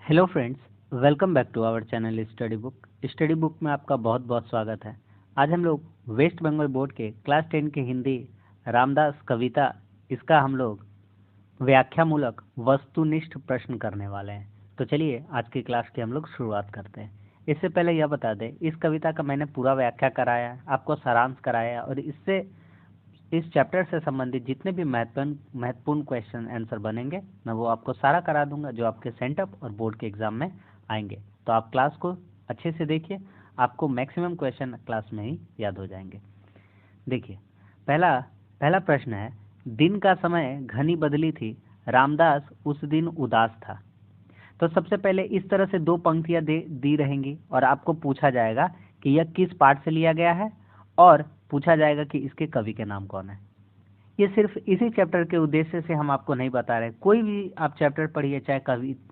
Hello friends, welcome back to our channel study book. Study book में आपका बहुत बहुत स्वागत है। आज हम लोग वेस्ट बंगाल बोर्ड के क्लास 10 के हिंदी रामदास कविता इसका हम लोग व्याख्यामूलक वस्तुनिष्ठ प्रश्न करने वाले हैं। तो चलिए आज की क्लास की हम लोग शुरुआत करते हैं। इससे पहले यह बता दें, इस कविता का मैंने पूरा व्याख्या कराया है, आपको सारांश कराया है और इससे इस चैप्टर से संबंधित जितने भी महत्वपूर्ण क्वेश्चन आंसर बनेंगे मैं वो आपको सारा करा दूंगा, जो आपके सेंटअप और बोर्ड के एग्जाम में आएंगे। तो आप क्लास को अच्छे से देखिए, आपको मैक्सिमम क्वेश्चन क्लास में ही याद हो जाएंगे। देखिए, पहला पहला प्रश्न है, दिन का समय घनी बदली थी, रामदास उस दिन उदास था। तो सबसे पहले इस तरह से दो पंक्तियां दी रहेंगी और आपको पूछा जाएगा कि यह किस पाठ से लिया गया है और पूछा जाएगा कि इसके कवि के नाम कौन है। ये सिर्फ इसी चैप्टर के उद्देश्य से हम आपको नहीं बता रहे। कोई भी आप चैप्टर पढ़िए, चाहे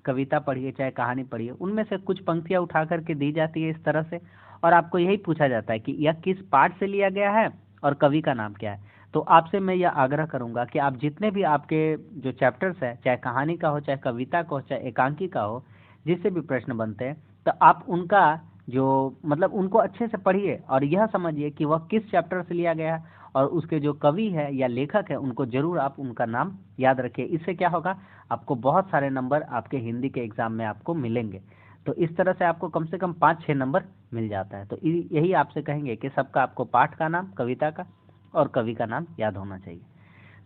कविता पढ़िए, चाहे कहानी पढ़िए, उनमें से कुछ पंक्तियां उठा करके दी जाती है इस तरह से और आपको यही पूछा जाता है कि यह किस पाठ से लिया गया है और कवि का नाम क्या है। तो आपसे मैं यह आग्रह करूंगा कि आप जितने भी आपके जो चैप्टर्स है, चाहे कहानी का हो, चाहे कविता का हो, चाहे एकांकी का हो, जिससे भी प्रश्न बनते हैं, तो आप उनका जो मतलब उनको अच्छे से पढ़िए और यह समझिए कि वह किस चैप्टर से लिया गया है और उसके जो कवि है या लेखक है उनको जरूर आप उनका नाम याद रखिए। इससे क्या होगा, आपको बहुत सारे नंबर आपके हिंदी के एग्जाम में आपको मिलेंगे। तो इस तरह से आपको कम से कम 5-6 नंबर मिल जाता है। तो यही आपसे कहेंगे कि सबका आपको पाठ का नाम, कविता का और कवि का नाम याद होना चाहिए।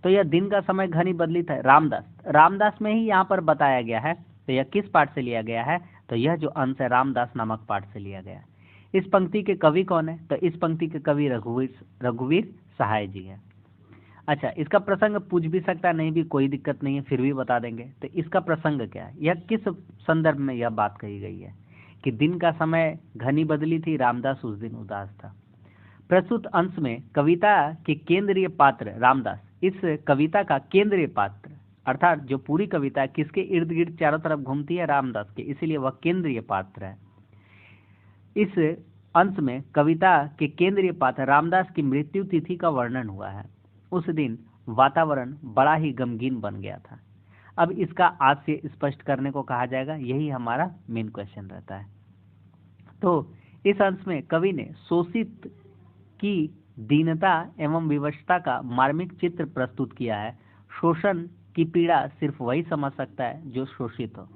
तो यह दिन का समय घनी बदली था, रामदास में ही यहाँ पर बताया गया है। तो यह किस पाठ से लिया गया है, तो यह जो अंश है रामदास नामक पाठ से लिया गया है। इस पंक्ति के कवि कौन है, तो इस पंक्ति के कवि रघुवीर सहाय जी है। अच्छा, इसका प्रसंग पूछ भी सकता है, नहीं भी कोई दिक्कत नहीं है, फिर भी बता देंगे। तो इसका प्रसंग क्या है, यह किस संदर्भ में यह बात कही गई है कि दिन का समय घनी बदली थी, रामदास उस दिन उदास था। प्रस्तुत अंश में कविता के केंद्रीय पात्र रामदास, इस कविता का केंद्रीय पात्र अर्थात जो पूरी कविता है किसके इर्द गिर्द चारों तरफ घूमती है, रामदास के, इसीलिए वह केंद्रीय पात्र है। इस अंश में कविता के केंद्रीय पात्र रामदास की मृत्यु तिथि का वर्णन हुआ है। उस दिन वातावरण बड़ा ही गमगीन बन गया था। अब इसका आज से स्पष्ट करने को कहा जाएगा, यही हमारा मेन क्वेश्चन रहता है। तो इस अंश में कवि ने शोषित की दीनता एवं विवशता का मार्मिक चित्र प्रस्तुत किया है। शोषण की पीड़ा सिर्फ वही समझ सकता है जो शोषित हो।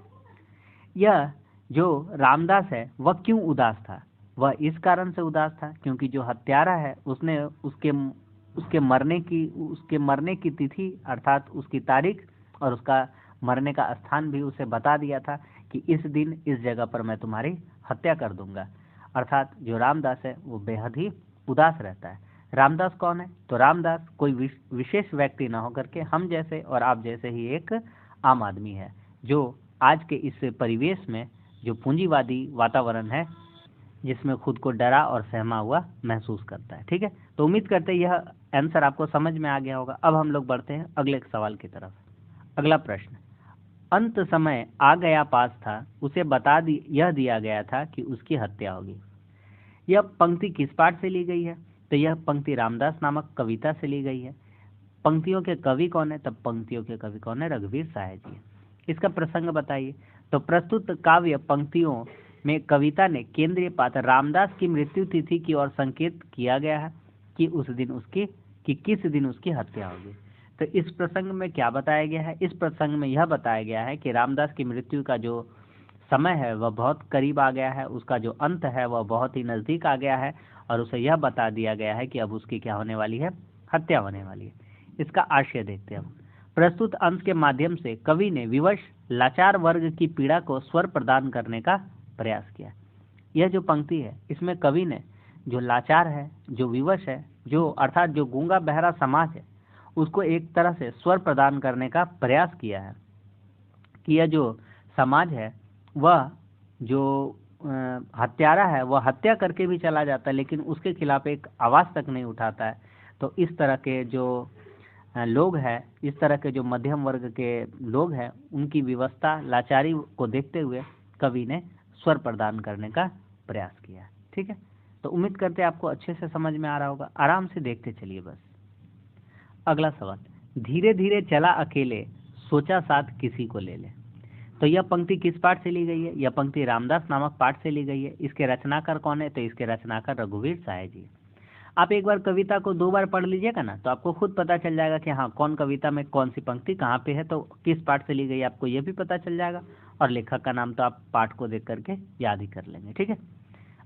यह जो रामदास है वह क्यों उदास था, वह इस कारण से उदास था क्योंकि जो हत्यारा है उसने उसके मरने की तिथि अर्थात उसकी तारीख और उसका मरने का स्थान भी उसे बता दिया था कि इस दिन इस जगह पर मैं तुम्हारी हत्या कर दूंगा। अर्थात जो रामदास है वो बेहद ही उदास रहता है। रामदास कौन है, तो रामदास कोई विशेष व्यक्ति ना होकर के हम जैसे और आप जैसे ही एक आम आदमी है, जो आज के इस परिवेश में जो पूंजीवादी वातावरण है जिसमें खुद को डरा और सहमा हुआ महसूस करता है। ठीक है, तो उम्मीद करते हैं यह आंसर आपको समझ में आ गया होगा। अब हम लोग बढ़ते हैं अगले सवाल की तरफ। अगला प्रश्न, अंत समय आ गया पास था, उसे यह दिया गया था कि उसकी हत्या होगी। यह पंक्ति किस पाठ से ली गई है, तो यह पंक्ति रामदास नामक कविता से ली गई है। पंक्तियों के कवि कौन है, तब पंक्तियों के कवि कौन है, रघुवीर सहाय जी। इसका प्रसंग बताइए। तो प्रस्तुत काव्य पंक्तियों में कविता ने केंद्रीय पात्र रामदास की मृत्यु तिथि की ओर संकेत किया गया है कि किस दिन उसकी हत्या होगी। तो इस प्रसंग में क्या बताया गया है, इस प्रसंग में यह बताया गया है कि रामदास की मृत्यु का जो समय है वह बहुत करीब आ गया है, उसका जो अंत है वह बहुत ही नजदीक आ गया है और उसे यह बता दिया गया है कि अब उसकी क्या होने वाली है, हत्या होने वाली है। इसका आशय देखते हैं। प्रस्तुत अंश के माध्यम से कवि ने विवश लाचार वर्ग की पीड़ा को स्वर प्रदान करने का प्रयास किया। यह जो पंक्ति है इसमें कवि ने जो लाचार है, जो विवश है, जो अर्थात जो गूंगा बहरा समाज है, उसको एक तरह से स्वर प्रदान करने का प्रयास किया है कि यह जो समाज है वह जो हत्यारा है वह हत्या करके भी चला जाता है लेकिन उसके खिलाफ एक आवाज़ तक नहीं उठाता है। तो इस तरह के जो लोग हैं, इस तरह के जो मध्यम वर्ग के लोग हैं, उनकी विवशता, लाचारी को देखते हुए कवि ने स्वर प्रदान करने का प्रयास किया। ठीक है, तो उम्मीद करते हैं आपको अच्छे से समझ में आ रहा होगा। आराम से देखते चलिए बस। अगला सवाल, धीरे धीरे चला अकेले, सोचा साथ किसी को ले ले। तो यह पंक्ति किस पाठ से ली गई है? यह पंक्ति रामदास नामक पाठ से ली गई है। इसके रचनाकार कौन है? तो इसके रचनाकार रघुवीर सहाय जी। आप एक बार कविता को 2 बार पढ़ लीजिएगा ना, तो आपको खुद पता चल जाएगा कि हाँ कौन कविता में कौन सी पंक्ति कहाँ पे है, तो किस पाठ से ली गई आपको ये भी पता चल जाएगा, और लेखक का नाम तो आप पाठ को देख करके याद ही कर लेंगे। ठीक है,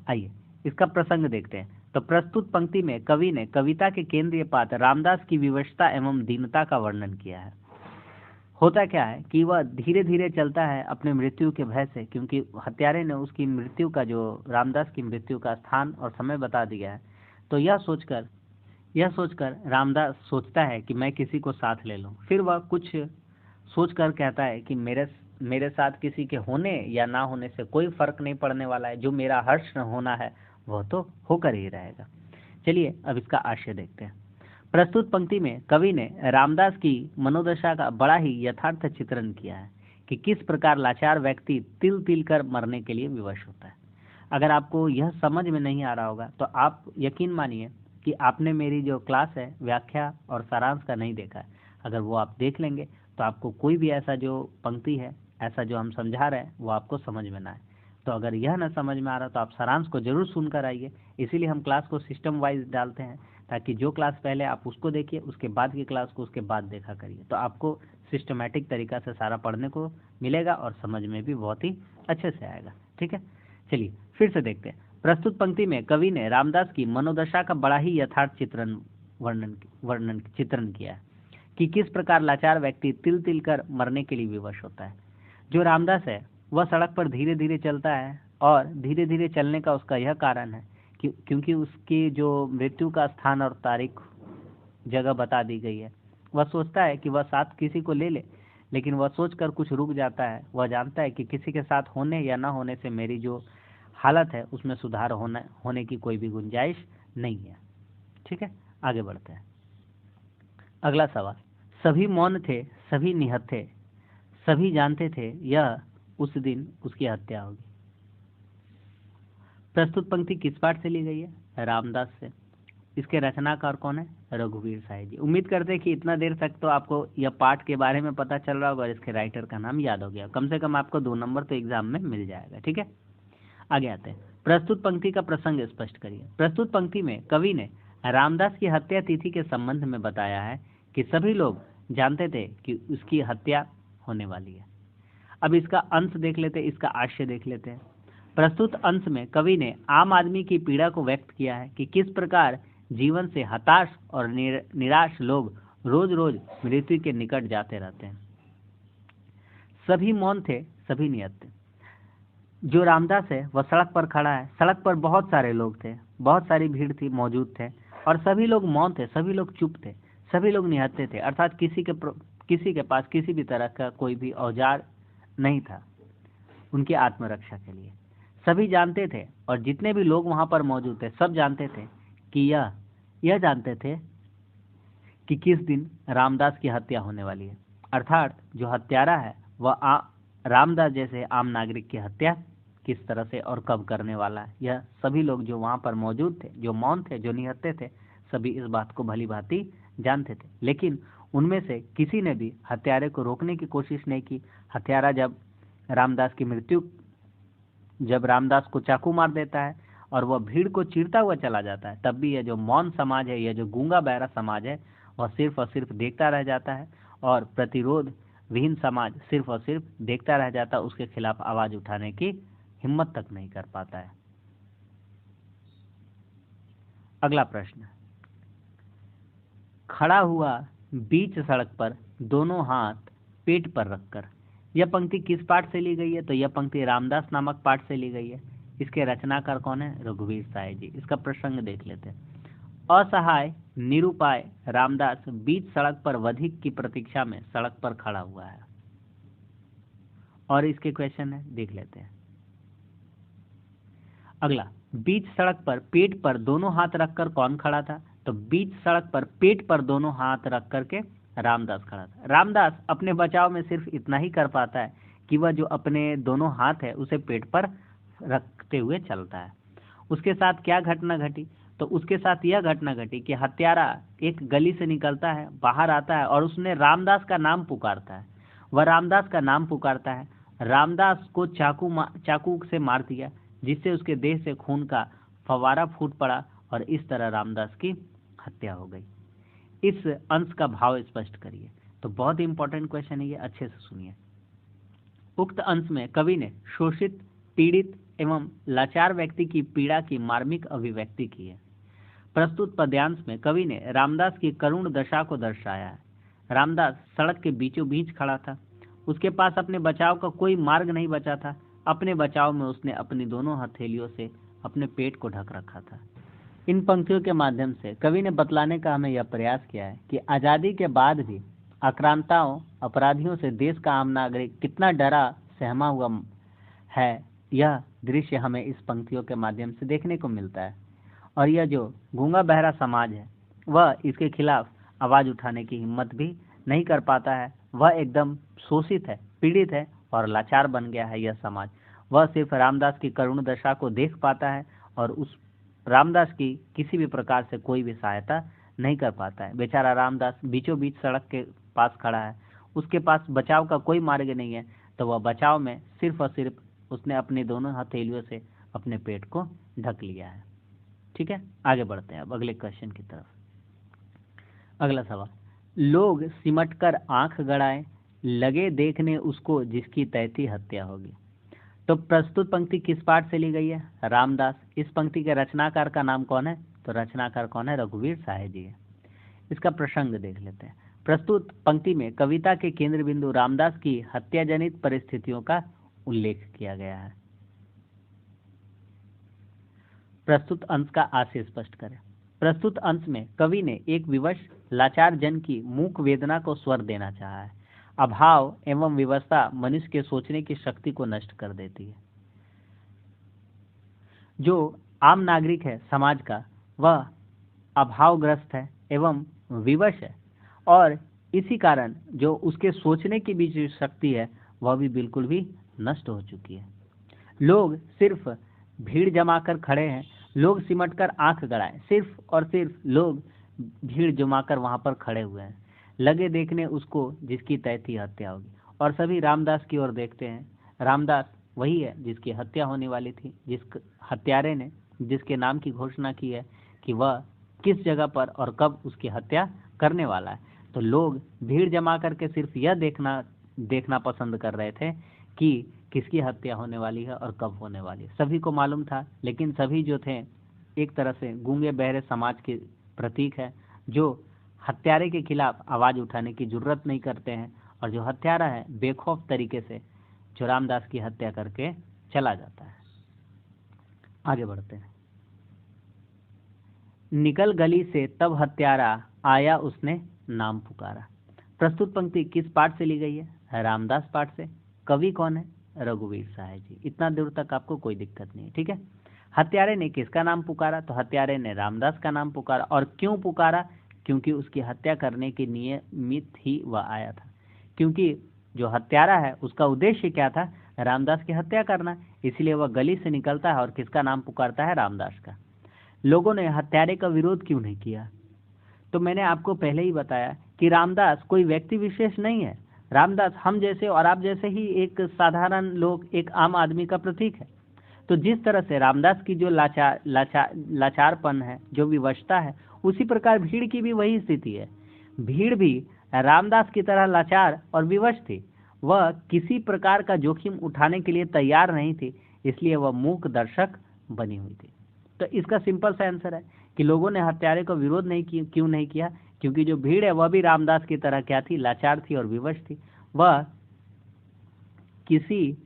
आइए इसका प्रसंग देखते हैं। तो प्रस्तुत पंक्ति में कवि ने कविता के केंद्रीय पात्र रामदास की विवशता एवं दीनता का वर्णन किया है। होता क्या है कि वह धीरे धीरे चलता है अपने मृत्यु के भय से, क्योंकि हत्यारे ने उसकी मृत्यु का, जो रामदास की मृत्यु का स्थान और समय बता दिया है। तो यह सोचकर रामदास सोचता है कि मैं किसी को साथ ले लूं। फिर वह कुछ सोचकर कहता है कि मेरे साथ किसी के होने या ना होने से कोई फर्क नहीं पड़ने वाला है, जो मेरा हर्ष होना है वह तो होकर ही रहेगा। चलिए अब इसका आशय देखते हैं। प्रस्तुत पंक्ति में कवि ने रामदास की मनोदशा का बड़ा ही यथार्थ चित्रण किया है कि किस प्रकार लाचार व्यक्ति तिल तिल कर मरने के लिए विवश होता है। अगर आपको यह समझ में नहीं आ रहा होगा तो आप यकीन मानिए कि आपने मेरी जो क्लास है व्याख्या और सारांश का नहीं देखा है। अगर वो आप देख लेंगे तो आपको कोई भी ऐसा जो पंक्ति है, ऐसा जो हम समझा रहे हैं, वो आपको समझ में ना आए। तो अगर यह न समझ में आ रहा तो आप सारांश को जरूर सुनकर आइए। इसीलिए हम क्लास को सिस्टम वाइज डालते हैं, ताकि जो क्लास पहले आप उसको देखिए, उसके बाद की क्लास को उसके बाद देखा करिए। तो आपको सिस्टमेटिक तरीका से सारा पढ़ने को मिलेगा और समझ में भी बहुत ही अच्छे से आएगा। ठीक है, चलिए फिर से देखते हैं। प्रस्तुत पंक्ति में कवि ने रामदास की मनोदशा का बड़ा ही यथार्थ चित्रण किया है कि किस प्रकार लाचार व्यक्ति तिल तिल कर मरने के लिए विवश होता है। जो रामदास है वह सड़क पर धीरे धीरे चलता है, और धीरे धीरे चलने का उसका यह कारण है कि क्योंकि उसकी जो मृत्यु का स्थान और तारीख जगह बता दी गई है। वह सोचता है कि वह साथ किसी को ले ले, लेकिन वह सोचकर कुछ रुक जाता है। वह जानता है कि किसी के साथ होने या ना होने से मेरी जो हालत है उसमें सुधार होने की कोई भी गुंजाइश नहीं है। ठीक है, आगे बढ़ते हैं। अगला सवाल, सभी मौन थे, सभी निहत्थे थे, सभी जानते थे यह उस दिन उसकी हत्या होगी। प्रस्तुत पंक्ति किस पाठ से ली गई है? रामदास से। इसके रचनाकार कौन है? रघुवीर सहाय जी। उम्मीद करते हैं कि इतना देर तक तो आपको यह पाठ के बारे में पता चल रहा होगा और इसके राइटर का नाम याद हो गया। कम से कम आपको 2 नंबर तो एग्जाम में मिल जाएगा। ठीक है, आगे आते हैं। प्रस्तुत पंक्ति का प्रसंग स्पष्ट करिए। प्रस्तुत पंक्ति में कवि ने रामदास की हत्या तिथि के संबंध में बताया है कि सभी लोग जानते थे कि उसकी हत्या होने वाली है। अब इसका अंश देख लेते हैं, इसका आशय देख लेते हैं। प्रस्तुत अंश में कवि ने आम आदमी की पीड़ा को व्यक्त किया है कि किस प्रकार जीवन से हताश और निराश लोग रोज रोज मृत्यु के निकट जाते रहते हैं। सभी मौन थे, सभी नियत थे। जो रामदास है वह सड़क पर खड़ा है। सड़क पर बहुत सारे लोग थे, बहुत सारी भीड़ थी, मौजूद थे, और सभी लोग मौन थे, सभी लोग चुप थे, सभी लोग निहत्थे थे। अर्थात किसी के पास किसी भी तरह का कोई भी औजार नहीं था उनकी आत्मरक्षा के लिए। सभी जानते थे, और जितने भी लोग वहां पर मौजूद थे सब जानते थे कि यह जानते थे कि किस दिन रामदास की हत्या होने वाली है। अर्थात जो हत्यारा है वह रामदास जैसे आम नागरिक की हत्या किस तरह से और कब करने वाला है, यह सभी लोग जो वहां पर मौजूद थे, जो मौन थे, जो निहत्थे थे, सभी इस बात को भली भांति जानते थे। लेकिन उनमें से किसी ने भी हत्यारे को रोकने की कोशिश नहीं की। हत्यारा जब रामदास को चाकू मार देता है और वह भीड़ को चीरता हुआ चला जाता है, तब भी यह जो मौन समाज है, यह जो गूंगा बहरा समाज है, वह सिर्फ और सिर्फ देखता रह जाता है, और प्रतिरोध विहीन समाज सिर्फ और सिर्फ देखता रह जाता है, उसके खिलाफ आवाज उठाने की हिम्मत तक नहीं कर पाता है। अगला प्रश्न, खड़ा हुआ बीच सड़क पर दोनों हाथ पेट पर रखकर, यह पंक्ति किस पाठ से ली गई है? तो यह पंक्ति रामदास नामक पाठ से ली गई है। इसके रचनाकार कौन है? रघुवीर सहाय जी। इसका प्रसंग देख लेते हैं। असहाय निरुपाय रामदास बीच सड़क पर वधिक की प्रतीक्षा में सड़क पर खड़ा हुआ है। और इसके क्वेश्चन है, देख लेते हैं। अगला, बीच सड़क पर पेट पर दोनों हाथ रखकर कौन खड़ा था? तो बीच सड़क पर पेट पर दोनों हाथ रख करके रामदास खड़ा था। रामदास अपने बचाव में सिर्फ इतना ही कर पाता है कि वह जो अपने दोनों हाथ है उसे पेट पर रखते हुए चलता है। उसके साथ क्या घटना घटी? तो उसके साथ यह घटना घटी कि हत्यारा एक गली से निकलता है, बाहर आता है और उसने रामदास का नाम पुकारता है। वह रामदास का नाम पुकारता है रामदास को चाकू से मार दिया, जिससे उसके देह से खून का फवारा फूट पड़ा और इस तरह रामदास की हत्या हो गई। इस अंश का भाव स्पष्ट करिए। तो बहुत ही इंपॉर्टेंट क्वेश्चन है ये, अच्छे से सुनिए। उक्त अंश में कवि ने शोषित, पीड़ित एवं लाचार व्यक्ति की पीड़ा की मार्मिक अभिव्यक्ति की है। प्रस्तुत पद्यांश में कवि ने रामदास की करुण दशा को दर्शाया है। रामदास सड़क के बीचों बीच खड़ा था, उसके पास अपने बचाव का कोई मार्ग नहीं बचा था। अपने बचाव में उसने अपनी दोनों हथेलियों से अपने पेट को ढक रखा था। इन पंक्तियों के माध्यम से कवि ने बतलाने का हमें यह प्रयास किया है कि आज़ादी के बाद भी आक्रांताओं, अपराधियों से देश का आम नागरिक कितना डरा सहमा हुआ है, यह दृश्य हमें इस पंक्तियों के माध्यम से देखने को मिलता है। और यह जो गूंगा बहरा समाज है वह इसके खिलाफ आवाज़ उठाने की हिम्मत भी नहीं कर पाता है। वह एकदम शोषित है, पीड़ित है और लाचार बन गया है। यह समाज वह सिर्फ रामदास की करुण दशा को देख पाता है और उस रामदास की किसी भी प्रकार से कोई भी सहायता नहीं कर पाता है। बेचारा रामदास बीचों बीच सड़क के पास खड़ा है, उसके पास बचाव का कोई मार्ग नहीं है, तो वह बचाव में सिर्फ और सिर्फ उसने अपनी दोनों हथेलियों से अपने पेट को ढक लिया है। ठीक है, आगे बढ़ते हैं अब अगले क्वेश्चन की तरफ। अगला सवाल, लोग सिमट कर आंख गड़ाए, लगे देखने उसको जिसकी तैती हत्या होगी। तो प्रस्तुत पंक्ति किस पाठ से ली गई है? रामदास। इस पंक्ति के रचनाकार का नाम कौन है? तो रचनाकार कौन है? रघुवीर साहे जी है। इसका प्रसंग देख लेते हैं। प्रस्तुत पंक्ति में कविता के केंद्र बिंदु रामदास की हत्या जनित परिस्थितियों का उल्लेख किया गया है। प्रस्तुत अंश का आशय स्पष्ट करें। प्रस्तुत अंश में कवि ने एक विवश लाचार जन की मूक वेदना को स्वर देना चाहा है। अभाव एवं विवशता मनुष्य के सोचने की शक्ति को नष्ट कर देती है। जो आम नागरिक है समाज का, वह अभावग्रस्त है एवं विवश है, और इसी कारण जो उसके सोचने की भी जो शक्ति है वह भी बिल्कुल भी नष्ट हो चुकी है। लोग सिर्फ भीड़ जमाकर खड़े हैं, लोग सिमटकर आंख गड़ाए, सिर्फ और सिर्फ लोग भीड़ जमाकर वहां पर खड़े हुए हैं, लगे देखने उसको जिसकी तैती हत्या होगी। और सभी रामदास की ओर देखते हैं। रामदास वही है जिसकी हत्या होने वाली थी, जिस हत्यारे ने जिसके नाम की घोषणा की है कि वह किस जगह पर और कब उसकी हत्या करने वाला है। तो लोग भीड़ जमा करके सिर्फ यह देखना पसंद कर रहे थे कि किसकी हत्या होने वाली है और कब होने वाली है। सभी को मालूम था, लेकिन सभी जो थे एक तरह से गूंगे बहरे समाज के प्रतीक है, जो हत्यारे के खिलाफ आवाज उठाने की जरूरत नहीं करते हैं, और जो हत्यारा है बेखौफ तरीके से जो रामदास की हत्या करके चला जाता है। आगे बढ़ते हैं। निकल गली से तब हत्यारा आया उसने नाम पुकारा। प्रस्तुत पंक्ति किस पाठ से ली गई है? रामदास पाठ से। कवि कौन है? रघुवीर साहे जी। इतना दूर तक आपको कोई दिक्कत नहीं है, ठीक है। हत्यारे ने किसका नाम पुकारा? तो हत्यारे ने रामदास का नाम पुकारा। और क्यों पुकारा? क्योंकि उसकी हत्या करने के नियमित ही वह आया था। क्योंकि जो हत्यारा है उसका उद्देश्य क्या था? रामदास की हत्या करना। इसलिए वह गली से निकलता है और किसका नाम पुकारता है? रामदास का। लोगों ने हत्यारे का विरोध क्यों नहीं किया? तो मैंने आपको पहले ही बताया कि रामदास कोई व्यक्ति विशेष नहीं है। रामदास हम जैसे और आप जैसे ही एक साधारण लोग, एक आम आदमी का प्रतीक है। तो जिस तरह से रामदास की जो लाचारपन है, जो विवशता है, उसी प्रकार भीड़ की भी वही स्थिति है। भीड़ भी रामदास की तरह लाचार और विवश थी। वह किसी प्रकार का जोखिम उठाने के लिए तैयार नहीं थी, इसलिए वह मूक दर्शक बनी हुई थी। तो इसका सिंपल सा आंसर है कि लोगों ने हत्यारे का विरोध क्यों नहीं किया? क्योंकि जो भीड़ है वह भी रामदास की तरह क्या थी? लाचार थी और विवश थी। वह किसी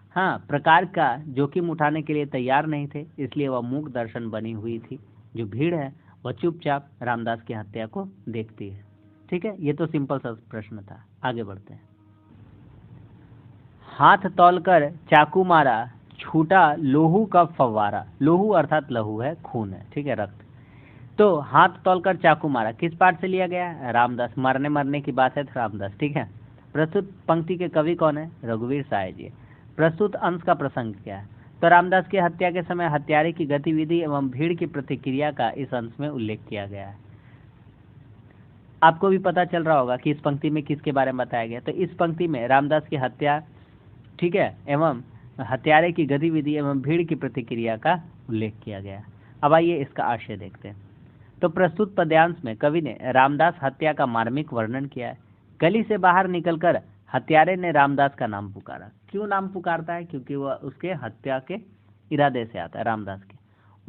प्रकार का जोखिम उठाने के लिए तैयार नहीं थे, इसलिए वह मूक दर्शन बनी हुई थी। जो भीड़ है वह चुपचाप रामदास की हत्या को देखती है। ठीक है, ये तो सिंपल सा प्रश्न था। आगे बढ़ते हैं। हाथ तौलकर चाकू मारा, छूटा लोहू का फव्वारा। लोहू अर्थात लहू है, खून है, ठीक है, रक्त। तो हाथ तौलकर चाकू मारा किस पाठ से लिया गया? रामदास। मरने की बात है तो रामदास, ठीक है। प्रस्तुत पंक्ति के कवि कौन है? रघुवीर साहे जी। प्रस्तुत अंश का प्रसंग क्या है? तो रामदास की हत्या के समय हत्यारे की गतिविधि एवं भीड़ की प्रतिक्रिया का इस अंश में उल्लेख किया गया है। आपको भी पता चल रहा होगा कि इस पंक्ति में किसके बारे में बताया गया। तो इस पंक्ति में रामदास की हत्या ठीक है, एवं हत्यारे की गतिविधि एवं भीड़ की प्रतिक्रिया का उल्लेख किया गया। अब आइए इसका आशय देखते हैं। तो प्रस्तुत पद्यांश में कवि ने रामदास हत्या का मार्मिक वर्णन किया है। गली से बाहर निकलकर हत्यारे ने रामदास का नाम पुकारा। क्यों नाम पुकारता है? क्योंकि वह उसके हत्या के इरादे से आता है, रामदास के।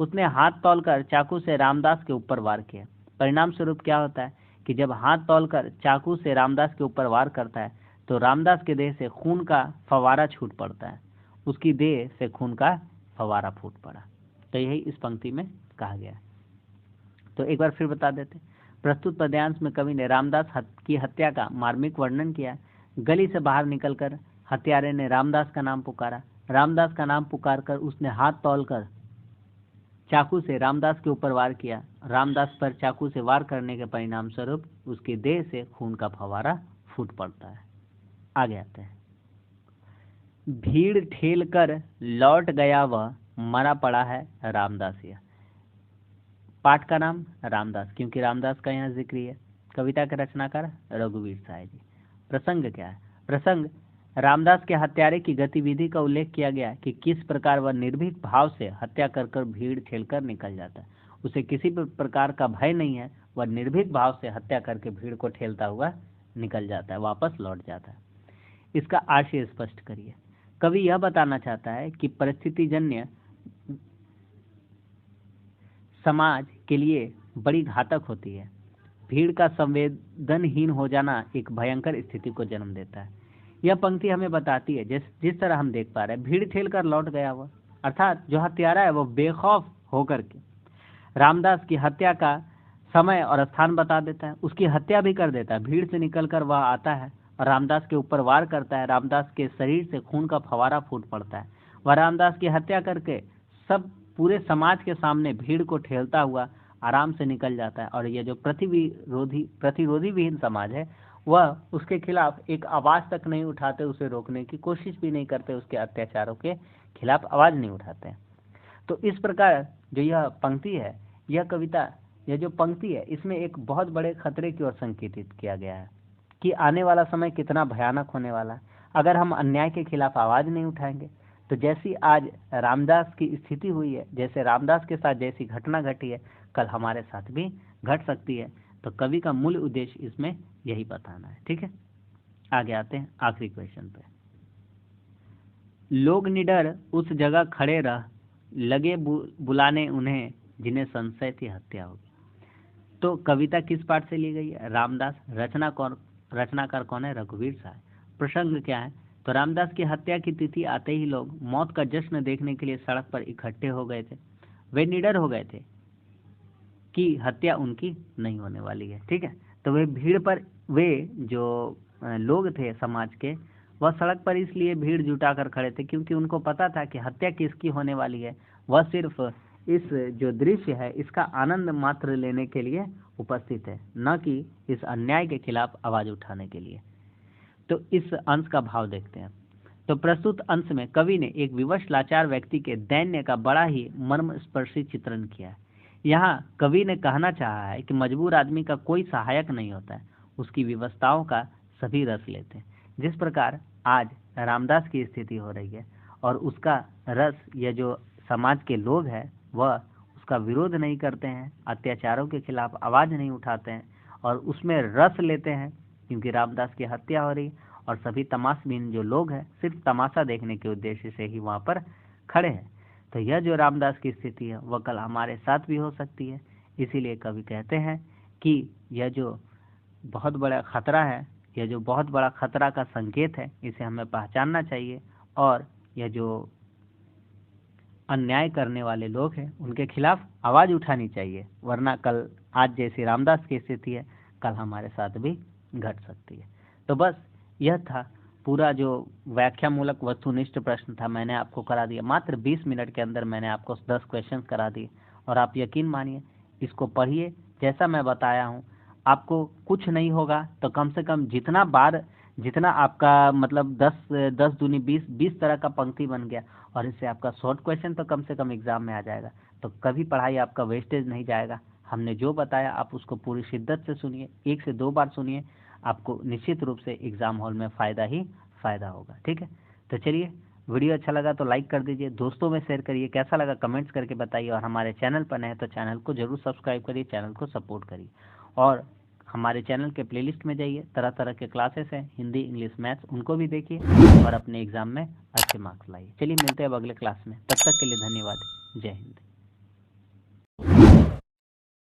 उसने हाथ तौलकर चाकू से रामदास के ऊपर वार किया। परिणाम स्वरूप क्या होता है कि जब हाथ तौलकर चाकू से रामदास के ऊपर वार करता है तो रामदास के देह से खून का फवारा छूट पड़ता है। उसकी देह से खून का फवारा फूट पड़ा। तो यही इस पंक्ति में कहा गया है। तो एक बार फिर बता देते हैं। प्रस्तुत पद्यांश में कवि ने रामदास की हत्या का मार्मिक वर्णन किया। गली से बाहर निकलकर हत्यारे ने रामदास का नाम पुकारा। रामदास का नाम पुकारकर उसने हाथ तौलकर चाकू से रामदास के ऊपर वार किया। रामदास पर चाकू से वार करने के परिणाम स्वरूप उसकी देह से खून का फवारा फूट पड़ता है। आगे आते हैं। भीड़ ठेल कर लौट गया वह, मरा पड़ा है रामदासिया। पाठ का नाम रामदास, क्योंकि रामदास का यहाँ जिक्र है। कविता के रचनाकार रघुवीर साय जी। प्रसंग क्या है? प्रसंग रामदास के हत्यारे की गतिविधि का उल्लेख किया गया कि किस प्रकार वह निर्भीक भाव से हत्या कर भीड़ ठेलकर निकल जाता है। उसे किसी प्रकार का भय नहीं है, वह निर्भीक भाव से हत्या करके भीड़ को ठेलता हुआ निकल जाता है, वापस लौट जाता है। इसका आशय स्पष्ट करिए। कवि यह बताना चाहता है कि परिस्थितिजन्य समाज के लिए बड़ी घातक होती है। भीड़ का संवेदनहीन हो जाना एक भयंकर स्थिति को जन्म देता है। यह पंक्ति हमें बताती है जिस तरह हम देख पा रहे हैं, भीड़ ठेल कर लौट गया हुआ, अर्थात जो हत्यारा है वो बेखौफ होकर के रामदास की हत्या का समय और स्थान बता देता है। उसकी हत्या भी कर देता है। भीड़ से निकलकर वह आता है और रामदास के ऊपर वार करता है। रामदास के शरीर से खून का फवारा फूट पड़ता है। वह रामदास की हत्या करके सब पूरे समाज के सामने भीड़ को ठेलता हुआ आराम से निकल जाता है। और यह जो प्रतिरोधी विहीन समाज है वह उसके खिलाफ एक आवाज तक नहीं उठाते, उसे रोकने की कोशिश भी नहीं करते, उसके अत्याचारों के खिलाफ आवाज नहीं उठाते। तो इस प्रकार जो यह पंक्ति है, यह कविता, यह जो पंक्ति है, इसमें एक बहुत बड़े खतरे की ओर संकेतित किया गया है कि आने वाला समय कितना भयानक होने वाला है। अगर हम अन्याय के खिलाफ आवाज नहीं उठाएंगे तो जैसी आज रामदास की स्थिति हुई है, जैसे रामदास के साथ जैसी घटना घटी है, कल हमारे साथ भी घट सकती है। तो कवि का मूल उद्देश्य इसमें यही बताना है। ठीक है, आगे आते हैं आखिरी क्वेश्चन पे। लोग निडर उस जगह खड़े रह, लगे बुलाने उन्हें जिन्हें संशय थी हत्या होगी। तो कविता किस पाठ से ली गई है? रामदास। रचनाकार कौन है? रघुवीर साय। प्रसंग क्या है? तो रामदास की हत्या की तिथि आते ही लोग मौत का जश्न देखने के लिए सड़क पर इकट्ठे हो गए थे। वे निडर हो गए थे कि हत्या उनकी नहीं होने वाली है। ठीक है, तो वे भीड़ पर, वे जो लोग थे समाज के, वह सड़क पर इसलिए भीड़ जुटाकर खड़े थे क्योंकि उनको पता था कि हत्या किसकी होने वाली है। वह सिर्फ इस जो दृश्य है इसका आनंद मात्र लेने के लिए उपस्थित है, न कि इस अन्याय के खिलाफ आवाज उठाने के लिए। तो इस अंश का भाव देखते हैं। तो प्रस्तुत अंश में कवि ने एक विवश लाचार व्यक्ति के दैन्य का बड़ा ही मर्मस्पर्शी चित्रण किया है। यहाँ कवि ने कहना चाहा है कि मजबूर आदमी का कोई सहायक नहीं होता है, उसकी विवशताओं का सभी रस लेते हैं। जिस प्रकार आज रामदास की स्थिति हो रही है और उसका रस, यह जो समाज के लोग हैं वह उसका विरोध नहीं करते हैं, अत्याचारों के खिलाफ आवाज नहीं उठाते हैं और उसमें रस लेते हैं क्योंकि रामदास की हत्या हो रही, और सभी तमाशबीन जो लोग हैं सिर्फ तमाशा देखने के उद्देश्य से ही वहाँ पर खड़े हैं। तो यह जो रामदास की स्थिति है वह कल हमारे साथ भी हो सकती है। इसीलिए कवि कहते हैं कि यह जो बहुत बड़ा खतरा है, यह जो बहुत बड़ा खतरा का संकेत है, इसे हमें पहचानना चाहिए और यह जो अन्याय करने वाले लोग हैं उनके खिलाफ आवाज उठानी चाहिए, वरना कल आज जैसी रामदास की स्थिति है कल हमारे साथ भी घट सकती है। तो बस यह था पूरा जो व्याख्यामूलक वस्तुनिष्ठ प्रश्न था, मैंने आपको करा दिया। मात्र 20 मिनट के अंदर मैंने आपको 10 क्वेश्चन करा दिए और आप यकीन मानिए इसको पढ़िए जैसा मैं बताया हूँ। आपको कुछ नहीं होगा तो कम से कम जितना आपका मतलब 10 दूनी 20 तरह का पंक्ति बन गया और इससे आपका शॉर्ट क्वेश्चन तो कम से कम एग्जाम में आ जाएगा। तो कभी पढ़ाई आपका वेस्टेज नहीं जाएगा। हमने जो बताया आप उसको पूरी शिद्दत से सुनिए, 1 से 2 बार सुनिए, आपको निश्चित रूप से एग्जाम हॉल में फ़ायदा ही फ़ायदा होगा। ठीक है, तो चलिए, वीडियो अच्छा लगा तो लाइक कर दीजिए, दोस्तों में शेयर करिए, कैसा लगा कमेंट्स करके बताइए, और हमारे चैनल पर नए तो चैनल को जरूर सब्सक्राइब करिए, चैनल को सपोर्ट करिए। और हमारे चैनल के प्लेलिस्ट में जाइए, तरह तरह के क्लासेस हैं, हिंदी, इंग्लिश, मैथ्स, उनको भी देखिए और अपने एग्जाम में अच्छे मार्क्स लाइए। चलिए मिलते हैं अब अगले क्लास में, तब तक के लिए धन्यवाद। जय हिंद।